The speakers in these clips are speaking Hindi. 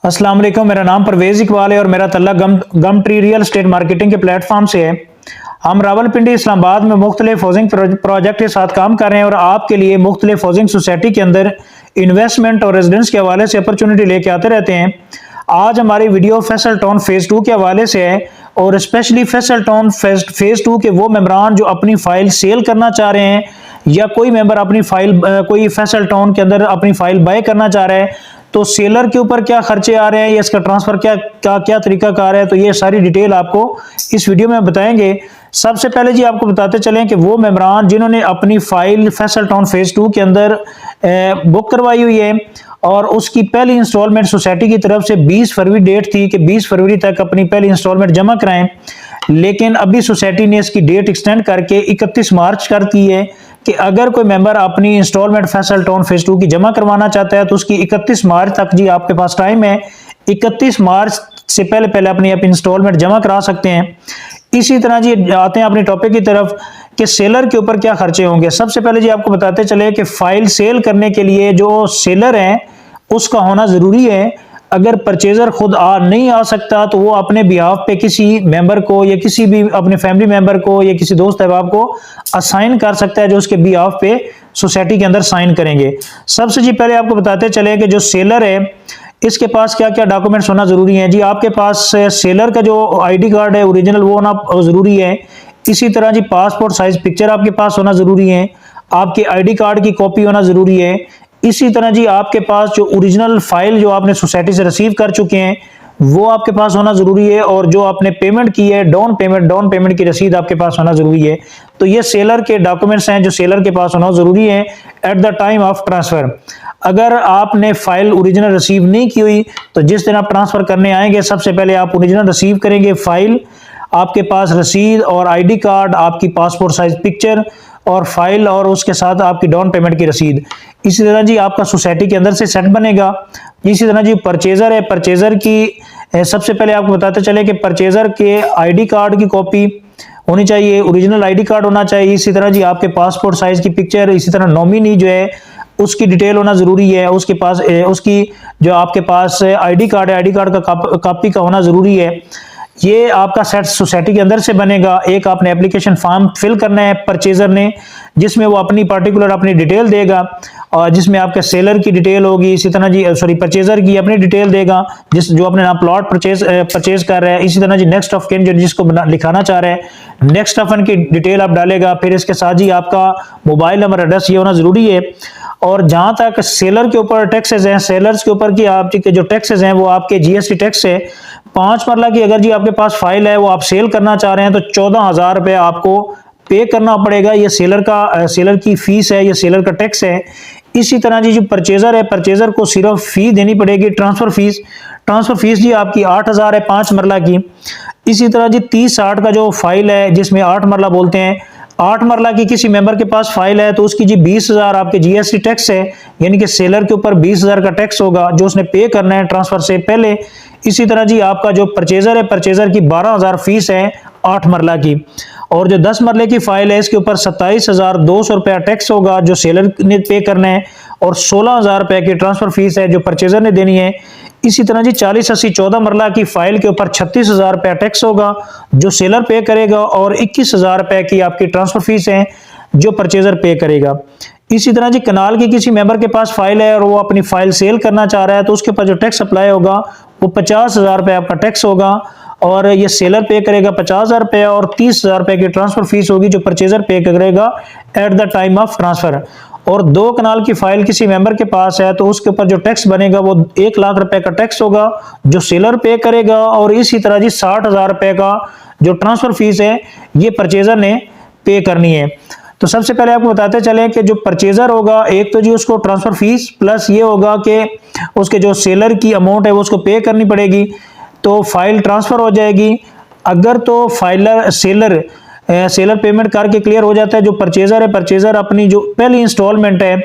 अस्सलाम वालेकुम। मेरा नाम परवेज़ इकबाल है और मेरा तल्लुक़ गम ट्री रियल एस्टेट मार्केटिंग के प्लेटफॉर्म से है। हम रावलपिंडी इस्लामाबाद में मुख्तलिफ हाउसिंग प्रोजेक्ट के साथ काम कर रहे हैं और आपके लिए मुख्तलिफ हाउसिंग सोसाइटी के अंदर इन्वेस्टमेंट और रेजिडेंस के हवाले से अपॉर्चुनिटी लेके आते रहते हैं। आज हमारी वीडियो फैसल टाउन फेज़ 2 के हवाले से है और स्पेशली फैसल टाउन फेज़ 2 के वो मेंबरान जो अपनी फ़ाइल सेल करना चाह रहे हैं या कोई मेंबर अपनी फ़ाइल कोई फैसल टाउन के अंदर अपनी फ़ाइल बाय करना चाह रहा है, तो सेलर के ऊपर क्या खर्चे आ रहे हैं या इसका ट्रांसफ़र क्या तरीका कार है, तो ये सारी डिटेल आपको इस वीडियो में बताएंगे। सबसे पहले जी आपको बताते चलें कि वो मेंबरान जिन्होंने अपनी फ़ाइल फैसल टाउन फेज़ 2 के अंदर बुक करवाई हुई है और उसकी पहली इंस्टॉलमेंट सोसाइटी की तरफ से 20 फरवरी डेट थी कि 20 फरवरी तक अपनी पहली इंस्टॉलमेंट जमा कराएं, लेकिन अभी सोसाइटी ने इसकी डेट एक्सटेंड करके 31 मार्च कर दी है कि अगर कोई मेंबर अपनी इंस्टॉलमेंट फैसल टाउन फेज़ 2 की जमा करवाना चाहता है तो उसकी 31 मार्च तक जी आपके पास टाइम है। 31 मार्च से पहले अपनी इंस्टॉलमेंट जमा करा सकते हैं। इसी तरह जी आते हैं अपने टॉपिक की तरफ कि सेलर के ऊपर क्या खर्चे होंगे। सबसे पहले जी आपको बताते चले कि फाइल सेल करने के लिए जो सेलर है उसका होना जरूरी है। अगर परचेजर खुद नहीं आ सकता तो वो अपने बिहाफ पे किसी मेंबर को या किसी भी अपने फैमिली मेंबर को या किसी दोस्त अहबाब को असाइन कर सकता है जो उसके बिहाफ पे सोसाइटी के अंदर साइन करेंगे। सबसे जी पहले आपको बताते चले कि जो सेलर है इसके पास क्या क्या डॉक्यूमेंट्स होना जरूरी है। जी आपके पास सेलर का जो आईडी कार्ड है ओरिजिनल वो होना जरूरी है। इसी तरह जी पासपोर्ट साइज पिक्चर आपके पास होना जरूरी है। आपके आईडी कार्ड की कॉपी होना जरूरी है। इसी तरह जी आपके पास जो ओरिजिनल फाइल जो आपने सोसाइटी से रिसीव कर चुके हैं वो आपके पास होना जरूरी है और जो आपने पेमेंट की है डाउन पेमेंट की रसीद आपके पास होना जरूरी है। तो ये सेलर के डॉक्यूमेंट्स हैं जो सेलर के पास होना जरूरी है at the time of transfer. अगर आपने फाइल ओरिजिनल रिसीव नहीं की हुई तो जिस दिन आप ट्रांसफर करने आएंगे सबसे पहले आप ओरिजिनल रिसीव करेंगे फाइल, आपके पास रसीद और आईडी कार्ड, आपकी पासपोर्ट साइज पिक्चर और फाइल और उसके साथ आपकी डाउन पेमेंट की रसीद। इसी तरह जी आपका सोसाइटी के अंदर से सेट बनेगा। इसी तरह जी परचेजर है, परचेजर की सबसे पहले आपको बताते चले कि परचेजर के आईडी कार्ड की कॉपी होनी चाहिए, ओरिजिनल आईडी कार्ड होना चाहिए। इसी तरह जी आपके पासपोर्ट साइज की पिक्चर, इसी तरह नॉमिनी जो है उसकी डिटेल होना जरूरी है। उसके पास उसकी जो आपके पास आईडी कार्ड है आईडी कार्ड का कॉपी का होना जरूरी है। ये आपका सेट सोसाइटी के अंदर से बनेगा। एक आपने एप्लीकेशन फॉर्म फिल करना है परचेजर ने जिसमें वो अपनी पर्टिकुलर अपनी डिटेल देगा और जिसमें आपके सेलर की डिटेल होगी। इसी तरह जी परचेजर की अपनी डिटेल देगा जो अपने नाम प्लॉट परचेज कर रहा है। इसी तरह जी नेक्स्ट ऑफ किन जो जिसको लिखाना चाह रहा है नेक्स्ट ऑफ की डिटेल आप डालेगा। फिर इसके साथ जी आपका मोबाइल नंबर एड्रेस ये होना जरूरी है। और जहां तक सेलर के ऊपर टैक्सेस हैं, सेलर्स के ऊपर की आपके जो टैक्सेस हैं वो आपके जीएसटी टैक्स है। 5 मरला की अगर जी आपके पास फाइल है वो आप सेल करना चाह रहे हैं तो 14,000 रुपये आपको पे करना पड़ेगा। ये सेलर की फीस है, ये सेलर का टैक्स है। इसी तरह जी जो परचेजर है परचेजर को सिर्फ फी देनी पड़ेगी ट्रांसफर फीस जी आपकी 8,000 है 5 मरला की। इसी तरह जी 30/60 का जो फाइल है जिसमें 8 मरला बोलते हैं, 8 मरला की किसी मेंबर के पास फाइल है तो उसकी जी 20,000 आपके जीएसटी टैक्स है, यानी कि सेलर के ऊपर 20,000 का टैक्स होगा जो उसने पे करना है ट्रांसफर से पहले। इसी तरह जी आपका जो परचेजर है परचेजर की 12,000 फीस है 8 मरला की। और जो 10 मरले की फाइल है इसके ऊपर 27,200 रुपया टैक्स होगा जो सेलर ने पे करना है और 16,000 रुपये की ट्रांसफर फीस है जो परचेजर ने देनी है। इसी तरह जी 40, 80, 14 मरला की फाइल के ऊपर 36,000 रुपया टैक्स होगा जो सेलर पे करेगा और 21,000 रुपये की आपकी ट्रांसफर फीस है जो परचेजर पे करेगा। इसी तरह जी कनाल की किसी मेंबर के पास फाइल है और वो अपनी फाइल सेल करना चाह रहा है तो उसके ऊपर जो टैक्स अप्लाई होगा वो 50,000 रुपये आपका टैक्स होगा और ये सेलर पे करेगा 50,000 रुपये और 30,000 रुपये की ट्रांसफर फीस होगी जो परचेजर पे करेगा at the time of transfer. और 2 कनाल की फाइल किसी मेंबर के पास है तो उसके ऊपर जो टैक्स बनेगा वो 1 लाख रुपए का टैक्स होगा जो सेलर पे करेगा और इसी तरह जी 60,000 रुपये का जो ट्रांसफर फीस है ये परचेजर ने पे करनी है। तो सबसे पहले आपको बताते चले कि जो परचेजर होगा एक तो जी उसको ट्रांसफर फीस प्लस ये होगा कि उसके जो सेलर की अमाउंट है वो उसको पे करनी पड़ेगी तो फाइल ट्रांसफर हो जाएगी। अगर तो सेलर पेमेंट करके क्लियर हो जाता है जो परचेजर है परचेजर अपनी जो पहली इंस्टॉलमेंट है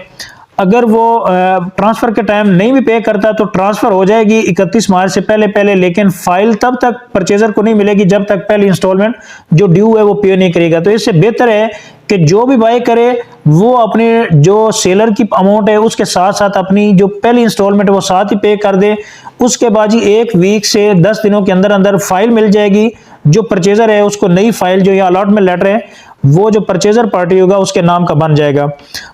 अगर वो ट्रांसफ़र के टाइम नहीं भी पे करता तो ट्रांसफ़र हो जाएगी 31 मार्च से पहले पहले, लेकिन फाइल तब तक परचेजर को नहीं मिलेगी जब तक पहली इंस्टॉलमेंट जो ड्यू है वो पे नहीं करेगा। तो इससे बेहतर है कि जो भी बाय करे वो अपने जो सेलर की अमाउंट है उसके साथ साथ अपनी जो पहली इंस्टॉलमेंट है वो साथ ही पे कर दे। उसके बाद ही 1 वीक से 10 दिनों के अंदर अंदर फाइल मिल जाएगी। जो परचेजर है उसको नई फाइल जो ये अलॉटमेंट लेटर है वो जो परचेजर पार्टी होगा उसके नाम का बन जाएगा।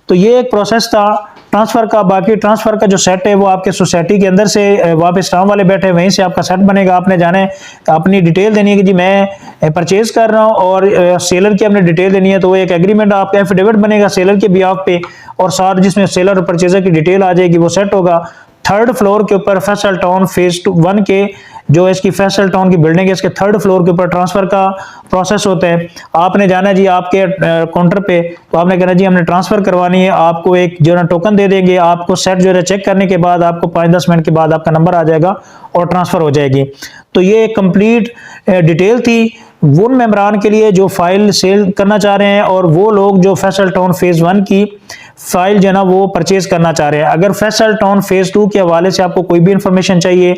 तो ये एक प्रोसेस था ट्रांसफर का। बाकी ट्रांसफर का जो सेट है वो आपके सोसाइटी के अंदर से, वहाँ पे स्टाफ वाले बैठे वहीं से आपका सेट बनेगा। आपने जाना है, अपनी डिटेल देनी है कि जी मैं परचेज कर रहा हूँ, और सेलर की आपने डिटेल देनी है। तो वो एक एग्रीमेंट आपका एफिडेविट बनेगा सेलर के बिहाफ पे, और साथ जिसमें सेलर और परचेजर की डिटेल आ जाएगी, वो सेट होगा। 3rd फ्लोर के ऊपर फैसल टाउन फेज 1 के जो इसकी फैसल टाउन की बिल्डिंग है इसके 3rd फ्लोर के ऊपर ट्रांसफर का प्रोसेस होता है। आपने जाना जी आपके काउंटर पे, तो आपने कहना जी हमने ट्रांसफर करवानी है, आपको एक जो ना टोकन दे देंगे। आपको सेट जो है चेक करने के बाद आपको 5-10 मिनट के बाद आपका नंबर आ जाएगा और ट्रांसफर हो जाएगी। तो ये कंप्लीट डिटेल थी उन मेंबरान के लिए जो फाइल सेल करना चाह रहे हैं, और वो लोग जो फैसल टाउन फेज 1 की फाइल जो है ना वो परचेज करना चाह रहे हैं। अगर फैसल टाउन फेज 2 के हवाले से आपको कोई भी इंफॉर्मेशन चाहिए,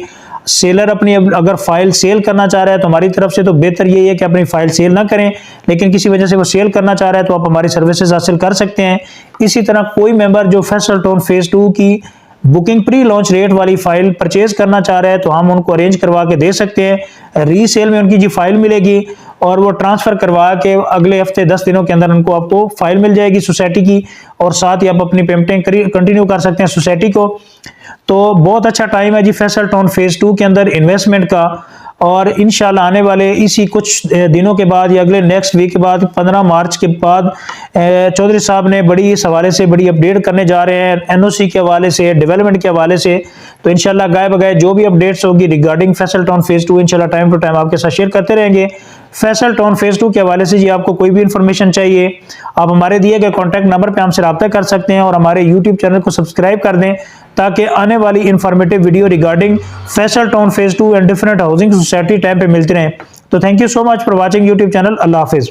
सेलर अपनी अगर फाइल सेल करना चाह रहा है तो हमारी तरफ से तो बेहतर यही है कि अपनी फाइल सेल ना करें, लेकिन किसी वजह से वो सेल करना चाह रहा है तो आप हमारी सर्विसेज हासिल कर सकते हैं। इसी तरह कोई मेंबर जो फैसल टाउन फेज 2 की बुकिंग प्री लॉन्च रेट वाली फाइल परचेज करना चाह रहा है तो हम उनको अरेंज करवा के दे सकते हैं। रीसेल में उनकी जी फाइल मिलेगी और वो ट्रांसफर करवा के अगले हफ्ते 10 दिनों के अंदर उनको आपको फाइल मिल जाएगी सोसाइटी की, और साथ ही आप अपनी पेमेंटें कंटिन्यू कर सकते हैं सोसाइटी को। तो बहुत अच्छा टाइम है जी फैसल टाउन फेज 2 के अंदर इन्वेस्टमेंट का, और इंशाल्लाह आने वाले इसी कुछ दिनों के बाद या अगले नेक्स्ट वीक के बाद 15 मार्च के बाद चौधरी साहब ने बड़ी इस हवाले से बड़ी अपडेट करने जा रहे हैं, एनओसी के हवाले से, डेवलपमेंट के हवाले से। तो इंशाल्लाह गाय बगाए जो भी अपडेट्स होगी रिगार्डिंग फैसल टाउन फेज 2 इंशाल्लाह टाइम टू टाइम आपके साथ शेयर करते रहेंगे। फैसल टाउन फेज 2 के हवाले से जी आपको कोई भी इंफॉर्मेशन चाहिए आप हमारे दिए गए कॉन्टैक्ट नंबर पर हमसे रब्ता कर सकते हैं, और हमारे यूट्यूब चैनल को सब्सक्राइब कर दें ताकि आने वाली informative video regarding Faisal Town phase 2 and different housing society time पे मिलती रहें। तो thank you so much for watching YouTube channel. अल्लाह हाफिज़।